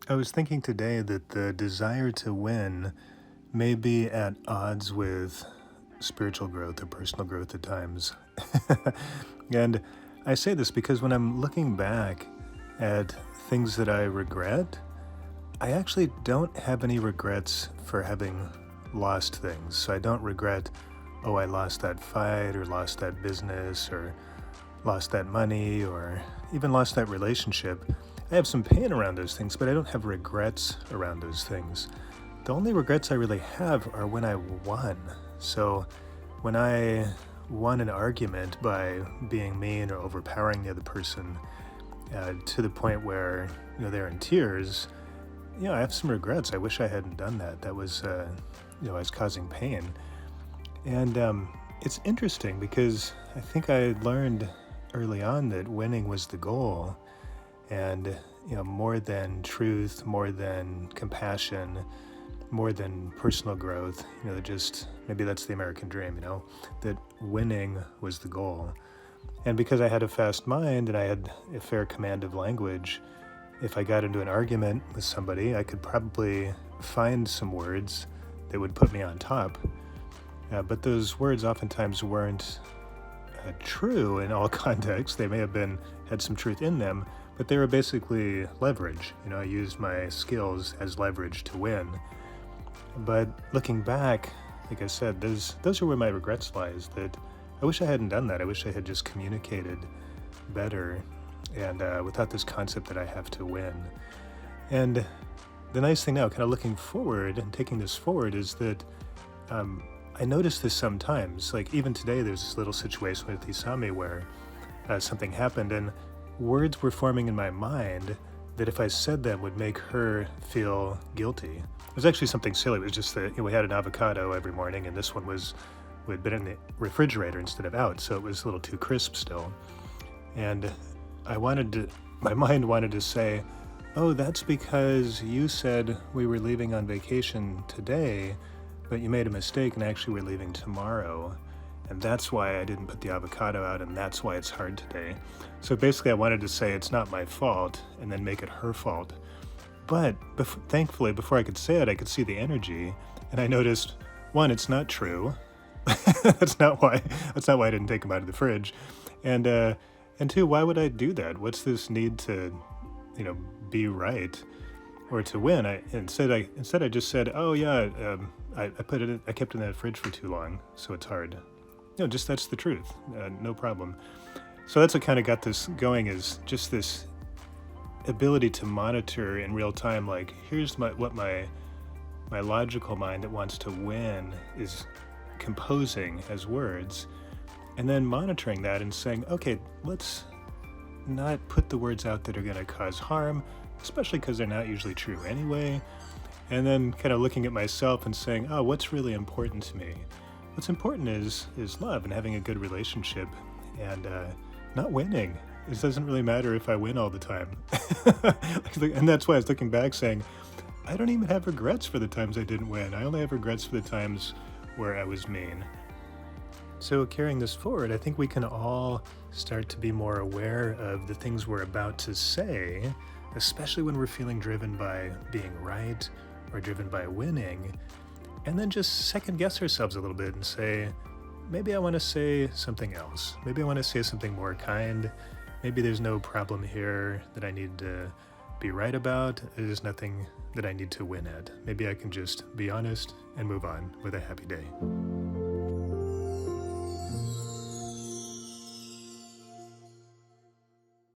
I was thinking today that the desire to win may be at odds with spiritual growth or personal growth at times. And I say this because when I'm looking back at things that I regret, I actually don't have any regrets for having lost things. So I don't regret, oh, I lost that fight or lost that business or lost that money or even lost that relationship. I have some pain around those things, but I don't have regrets around those things. The only regrets I really have are when I won. So when I won an argument by being mean or overpowering the other person to the point where they're in tears, I have some regrets. I wish I hadn't done that. That was I was causing pain, and it's interesting because I think I learned early on that winning was the goal, and more than truth, more than compassion, more than personal growth, just maybe that's the American dream, that winning was the goal. And because I had a fast mind and I had a fair command of language, if I got into an argument with somebody, I could probably find some words that would put me on top. But those words oftentimes weren't true in all contexts. They may have had some truth in them, but they were basically leverage. I used my skills as leverage to win. But looking back, like I said, those are where my regrets lies. That I wish I hadn't done that. I wish I had just communicated better, and without this concept that I have to win. And the nice thing now, kind of looking forward and taking this forward, is that I notice this sometimes. Like even today, there's this little situation with Isami where something happened, and words were forming in my mind that if I said them would make her feel guilty. It was actually something silly. It was just that we had an avocado every morning, and this one had been in the refrigerator instead of out, so it was a little too crisp still. And my mind wanted to say, oh, that's because you said we were leaving on vacation today, but you made a mistake and actually we're leaving tomorrow. And that's why I didn't put the avocado out, and that's why it's hard today. So basically, I wanted to say it's not my fault and then make it her fault. But thankfully, before I could say it, I could see the energy, and I noticed, one, it's not true. That's not why. That's not why I didn't take them out of the fridge. And two, why would I do that? What's this need to, be right or to win? Instead I just said, oh yeah, I kept it in that fridge for too long, so it's hard. Just that's the truth. No problem. So that's what kind of got this going, is just this ability to monitor in real time. Like, here's what my logical mind that wants to win is composing as words, and then monitoring that and saying, okay, let's not put the words out that are going to cause harm, especially because they're not usually true anyway. And then kind of looking at myself and saying, oh, what's really important to me? What's important is love and having a good relationship, and not winning. It doesn't really matter if I win all the time. And that's why I was looking back saying, I don't even have regrets for the times I didn't win. I only have regrets for the times where I was mean. So carrying this forward, I think we can all start to be more aware of the things we're about to say, especially when we're feeling driven by being right or driven by winning, and then just second guess ourselves a little bit and say, maybe I want to say something else. Maybe I want to say something more kind. Maybe there's no problem here that I need to be right about. There's nothing that I need to win at. Maybe I can just be honest and move on with a happy day.